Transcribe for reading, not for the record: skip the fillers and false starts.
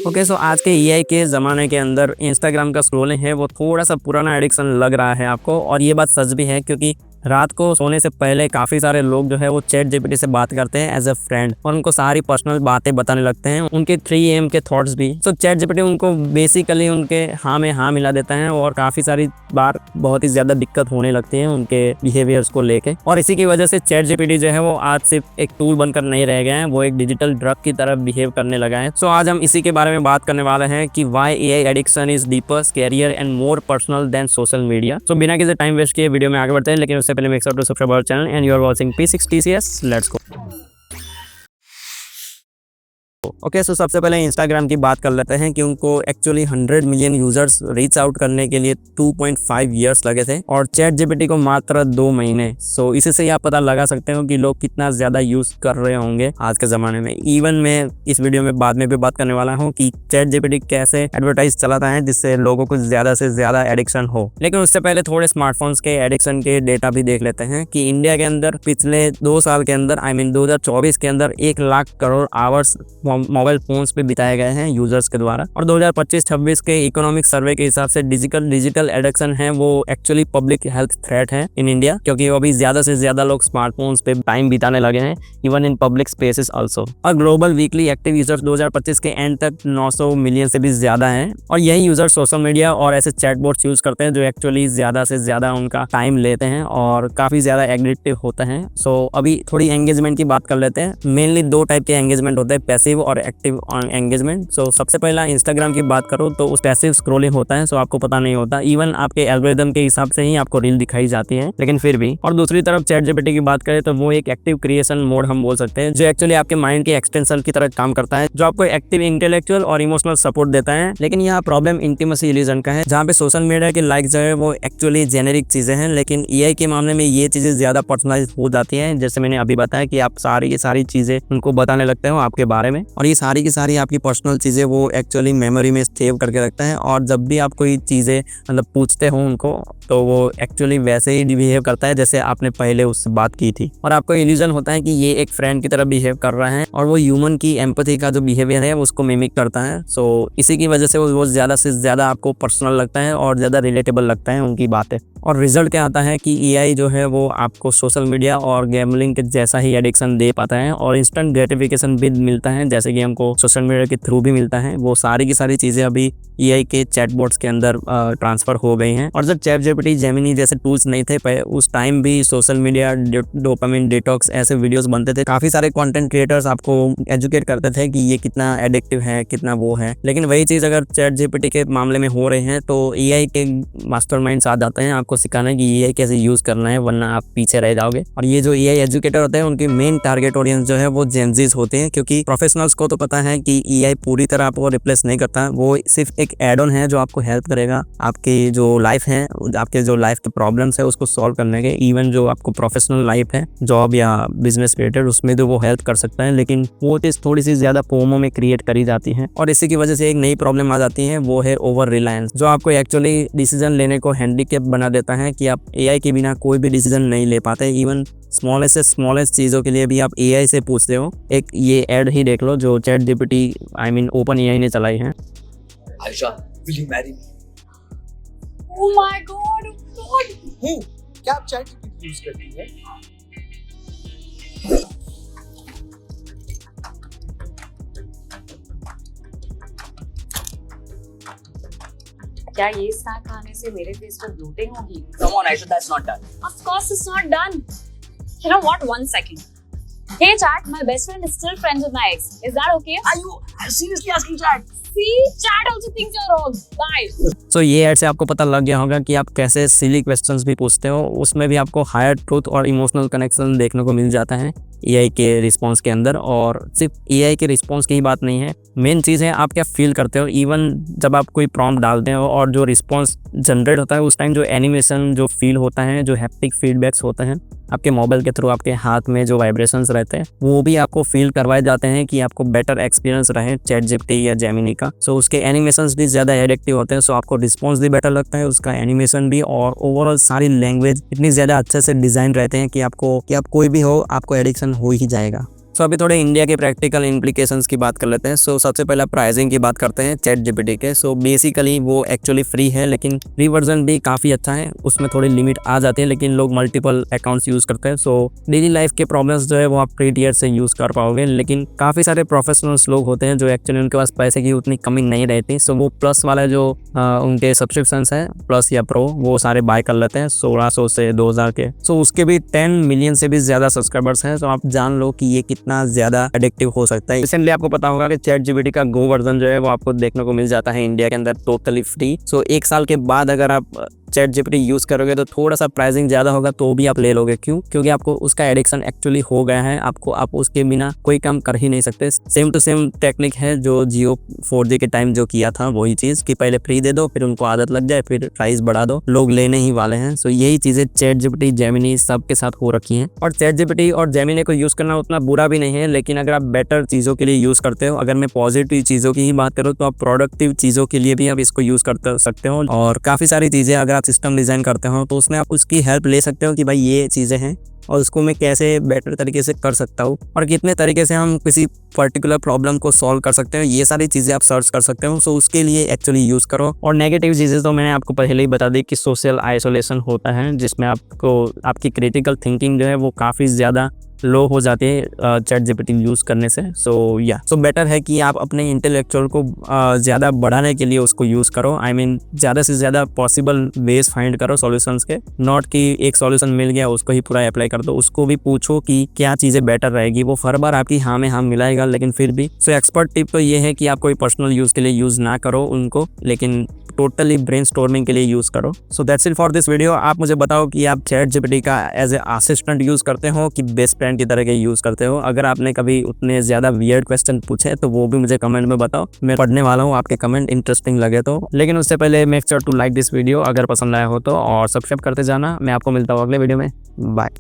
Okay so आज के AI के ज़माने के अंदर इंस्टाग्राम का स्क्रॉलिंग है वो थोड़ा सा पुराना एडिक्शन लग रहा है आपको, और ये बात सच भी है क्योंकि रात को सोने से पहले काफ़ी सारे लोग जो है वो चैट जीपीटी से बात करते हैं एज अ फ्रेंड, और उनको सारी पर्सनल बातें बताने लगते हैं, उनके 3 AM के थॉट्स भी। सो चैट जीपीटी उनको बेसिकली उनके हाँ में हाँ मिला देता है, और काफ़ी सारी बार बहुत ही ज़्यादा दिक्कत होने लगती है उनके बिहेवियर्स को लेके। और इसी की वजह से चैट जीपीटी जो है वो आज सिर्फ एक टूल बनकर नहीं रह गया है, वो एक डिजिटल ड्रग की तरह बिहेव करने लगा है। सो आज हम इसी के बारे में बात करने वाले हैं कि why AI addiction is deeper, scarier and more personal than social media. So बिना किसी टाइम वेस्ट किए वीडियो में आगे बढ़ते हैं, लेकिन उससे पहले make sure to subscribe our channel and you are watching P6TCS। Let's go. Okay so सबसे पहले इंस्टाग्राम की बात कर लेते हैं कि उनको actually 100 million users reach out करने के लिए 2.5 इयर्स लगे थे, और चैट जीपीटी को मात्र 2 महीने। सो इसी से आप पता लगा सकते हो कि लोग कितना ज़्यादा यूज़ कर रहे होंगे आज के ज़माने में। इवन मैं इस वीडियो में बाद में भी बात करने वाला हूँ कि चैट जीपीटी कैसे एडवर्टाइज चलाता है जिससे लोगों को ज़्यादा से ज़्यादा एडिक्शन हो। लेकिन उससे पहले थोड़े स्मार्टफोन्स के एडिक्शन के डेटा भी देख लेते हैं कि इंडिया के अंदर पिछले 2 साल के अंदर 2024 के अंदर 1 lakh crore hours mobile phones पे बिताए गए हैं यूजर्स के द्वारा। और 2025-26 के इकोनॉमिक सर्वे के हिसाब से डिजिटल एडिक्शन है वो एक्चुअली पब्लिक हेल्थ थ्रेट है इन इंडिया, क्योंकि अभी ज्यादा से ज्यादा लोग स्मार्टफोन्स पे टाइम बिताने लगे हैं, even in public spaces also. और ग्लोबल वीकली एक्टिव यूजर्स 2025 के एंड तक 900 मिलियन से भी ज्यादा हैं, और यही यूजर सोशल मीडिया और ऐसे चैटबॉट्स यूज करते हैं जो एक्चुअली ज्यादा से ज्यादा उनका टाइम लेते हैं और काफी ज्यादा एडिक्टिव होते हैं। सो अभी थोड़ी एंगेजमेंट की बात कर लेते हैं। मेनली 2 टाइप के एंगेजमेंट होते हैं, पैसिव और एक्टिव एंगेजमेंट। सो सबसे पहला इंस्टाग्राम की बात करो तो उस पैसिव स्क्रॉलिंग होता है, सो आपको पता नहीं होता, इवन आपके एल्गोरिदम के हिसाब से ही आपको रील दिखाई जाती है, लेकिन फिर भी। और दूसरी तरफ चैट जीपीटी की बात करें तो वो एक एक्टिव क्रिएशन मोड हम बोल सकते हैं, जो एक्चुअली आपके माइंड के एक्सटेंशन की तरह काम करता है, जो आपको एक्टिव इंटेलेक्चुअल और इमोशनल सपोर्ट देता है। लेकिन यहाँ प्रॉब्लम इंटीमेसी इल्यूजन का है, जहाँ पे सोशल मीडिया के लाइक जो है वो एक्चुअली जेनेरिक चीजें हैं, लेकिन एआई के मामले में ये चीजें ज्यादा पर्सनलाइज हो जाती हैं। जैसे मैंने अभी बताया कि आप सारी की सारी चीजें उनको बताने लगते हो आपके बारे में, और ये सारी की सारी आपकी पर्सनल चीज़ें वो एक्चुअली मेमोरी में सेव करके रखता है, और जब भी आप कोई चीज़ें मतलब पूछते हो उनको तो वो एक्चुअली वैसे ही बिहेव करता है जैसे आपने पहले उससे बात की थी, और आपको इल्यूजन होता है कि ये एक फ्रेंड की तरह बिहेव कर रहा है, और वो ह्यूमन की एम्पैथी का जो बिहेवियर है उसको मिमिक करता है। सो इसी की वजह से वो ज़्यादा से ज़्यादा आपको पर्सनल लगता है और ज़्यादा रिलेटेबल लगता है उनकी बातें। और रिजल्ट क्या आता है कि एआई जो है वो आपको सोशल मीडिया और गैम्बलिंग के जैसा ही एडिक्शन दे पाता है, और इंस्टेंट ग्रेटिफिकेशन भी मिलता है जैसे कि हमको सोशल मीडिया के थ्रू भी मिलता है। वो सारी की सारी चीज़ें अभी एआई के चैटबॉट्स के अंदर ट्रांसफ़र हो गई हैं। और जब चैट जीपीटी, जेमिनी जैसे टूल्स नहीं थे उस टाइम भी सोशल मीडिया डोपामिन डिटॉक्स ऐसे वीडियोस बनते थे। काफ़ी सारे कंटेंट क्रिएटर्स आपको एजुकेट करते थे कि ये कितना एडिक्टिव है, कितना वो है। लेकिन वही चीज़ अगर चैट जीपीटी के मामले में हो रहे हैं तो एआई के मास्टरमाइंड्स आ जाते हैं आपको सिखाना है कि एआई कैसे यूज़ करना है, वरना आप पीछे रह जाओगे। और ये जो एआई एजुकेटर होते हैं उनकी मेन टारगेट ऑडियंस जो है वो जेनजीज होते हैं, क्योंकि प्रोफेशनल्स को तो पता है कि एआई पूरी तरह आपको रिप्लेस नहीं करता, वो सिर्फ एक एड ऑन है जो आपको हेल्प करेगा आपकी जो लाइफ है, आपके जो लाइफ के प्रॉब्लम्स है उसको सॉल्व करने के। इवन जो आपको प्रोफेशनल लाइफ है, जॉब या बिजनेस रिलेटेड, उसमें तो वो हेल्प कर सकता है, लेकिन वो चीज़ थोड़ी सी ज़्यादा फोमो में क्रिएट करी जाती है। और इसी की वजह से एक नई प्रॉब्लम आ जाती है, वो है ओवर रिलायंस, जो आपको एक्चुअली डिसीजन लेने को हैंडीकैप बना देता है कि आप एआई के बिना कोई भी डिसीजन नहीं ले पाते। इवन स्मॉलेस्ट से स्मॉलेस्ट चीज़ों के लिए भी आप एआई से पूछते हो। एक ये ऐड ही देख लो जो चैट जीपीटी ओपन एआई ने चलाई है। Ayesha, will you marry me? Oh my God! Oh God! हूँ, क्या आप चैट जीपीटी यूज करती है? क्या ये स्नैक खाने से मेरे फेस पर ब्लोटिंग होगी? Come on, Aisha, that's not done. Of course it's not done. You know what? 1 second. Hey chat, my best friend is still friends with my ex. Is that okay? Are you seriously asking chat? See, chat also thinks you're wrong. Bye. सो ये add से आपको पता लग गया होगा कि आप कैसे सिली क्वेश्चंस भी पूछते हो, उसमें भी आपको हायर ट्रूथ और इमोशनल कनेक्शन देखने को मिल जाता है एआई के रिस्पांस के अंदर। और सिर्फ एआई के रिस्पांस की ही बात नहीं है, मेन चीज़ है आप क्या फील करते हो। इवन जब आप कोई प्रॉम्प्ट डालते हो और जो रिस्पांस जनरेट होता है उस टाइम जो एनिमेशन जो फील होता है, जो हैप्टिक फीडबैक्स होते हैं आपके मोबाइल के थ्रू, आपके हाथ में जो वाइब्रेशंस रहते हैं वो भी आपको फील करवाए जाते हैं कि आपको बेटर एक्सपीरियंस रहे चैट जीपीटी या जेमिनी का। सो उसके एनिमेशंस भी ज़्यादा एडिक्टिव होते हैं, सो आपको रिस्पॉन्स भी बेटर लगता है, उसका एनिमेशन भी, और ओवरऑल सारी लैंग्वेज इतनी ज़्यादा अच्छे से डिज़ाइन रहते हैं कि आप कोई भी हो आपको एडिक्शन हो ही जाएगा। सो अभी थोड़े इंडिया के प्रैक्टिकल इम्प्लीकेशंस की बात कर लेते हैं। सो सबसे पहला प्राइसिंग की बात करते हैं चैट जीपीटी के। सो बेसिकली वो एक्चुअली फ्री है, लेकिन फ्री वर्जन भी काफ़ी अच्छा है, उसमें थोड़ी लिमिट आ जाती है, लेकिन लोग मल्टीपल अकाउंट्स यूज़ करते हैं। सो डेली लाइफ के प्रॉब्लम्स जो है वो आप फ्री टियर से यूज़ कर पाओगे, लेकिन काफ़ी सारे प्रोफेशनल्स लोग होते हैं जो एक्चुअली उनके पास पैसे की उतनी कमी नहीं रहती। सो वो प्लस वाला जो उनके सब्सक्रिप्शंस हैं प्लस या प्रो, वो सारे बाय कर लेते हैं 1600 से 2000 के। सो उसके भी 10 मिलियन से भी ज़्यादा सब्सक्राइबर्स हैं। तो आप जान लो कि ये कितना ज़्यादा एडिक्टिव हो सकता है। रिसेंटली आपको पता होगा कि चैट जीपीटी का गो वर्जन जो है वो आपको देखने को मिल जाता है इंडिया के अंदर टोटली फ्री। सो 1 साल के बाद अगर आप चैट जीपीटी यूज़ करोगे तो थोड़ा सा प्राइसिंग ज़्यादा होगा, तो भी आप ले लोगे। क्यों? क्योंकि आपको उसका एडिक्शन एक्चुअली हो गया है, आप उसके बिना कोई काम कर ही नहीं सकते। सेम टू सेम टेक्निक है जो जियो 4G के टाइम जो किया था, वही चीज़ कि पहले फ्री दे दो, फिर उनको आदत लग जाए, फिर प्राइस बढ़ा दो, लोग लेने ही वाले हैं। सो यही चीज़ें चैट जीपीटी, जेमिनी सब के साथ हो रखी हैं। और चैट जीपीटी और जेमिनी को यूज़ करना उतना बुरा भी नहीं है, लेकिन अगर आप बेटर चीज़ों के लिए यूज़ करते हो, अगर मैं पॉजिटिव चीज़ों की ही बात करूँ तो आप प्रोडक्टिव चीज़ों के लिए भी आप इसको यूज़ कर सकते हो। और काफ़ी सारी चीज़ें अगर आप सिस्टम डिज़ाइन करते हो तो उसमें आप उसकी हेल्प ले सकते हो कि भाई ये चीज़ें हैं और उसको मैं कैसे बेटर तरीके से कर सकता हूँ और कितने तरीके से हम किसी पर्टिकुलर प्रॉब्लम को सॉल्व कर सकते हैं, ये सारी चीज़ें आप सर्च कर सकते हो। सो उसके लिए एक्चुअली यूज़ करो। और नेगेटिव चीज़ें तो मैंने आपको पहले ही बता दी कि सोशल आइसोलेशन होता है, जिसमें आपकी क्रिटिकल थिंकिंग जो है वो काफ़ी ज़्यादा लो हो जाती है चैट जीपीटी यूज़ करने से। सो बेटर है कि आप अपने इंटेलेक्चुअल को ज़्यादा बढ़ाने के लिए उसको यूज़ करो। आई मीन ज़्यादा से ज़्यादा पॉसिबल वेज फाइंड करो सॉल्यूशंस के, नॉट कि एक सॉल्यूशन मिल गया उसको ही पूरा अप्लाई कर दो। उसको भी पूछो कि क्या चीज़ें बेटर रहेगी, वो हर बार आपकी हाँ में हाँ मिलाएगा, लेकिन फिर भी। सो एक्सपर्ट टिप तो ये है कि आप कोई पर्सनल यूज़ के लिए यूज़ ना करो उनको, लेकिन टोटली ब्रेनस्टॉर्मिंग के लिए यूज़ करो। So that's it for this video. आप मुझे बताओ कि आप चैट जीपीटी का एज ए असिस्टेंट यूज़ करते हो कि बेस्ट फ्रेंड की तरह के यूज़ करते हो। अगर आपने कभी उतने ज़्यादा वियर्ड क्वेश्चन पूछे तो वो भी मुझे कमेंट में बताओ, मैं पढ़ने वाला हूँ आपके कमेंट इंटरेस्टिंग लगे तो। लेकिन उससे पहले make sure to like this video अगर पसंद आया हो तो, और सब्सक्राइब करते जाना। मैं आपको मिलता हूँ अगले वीडियो में। बाय।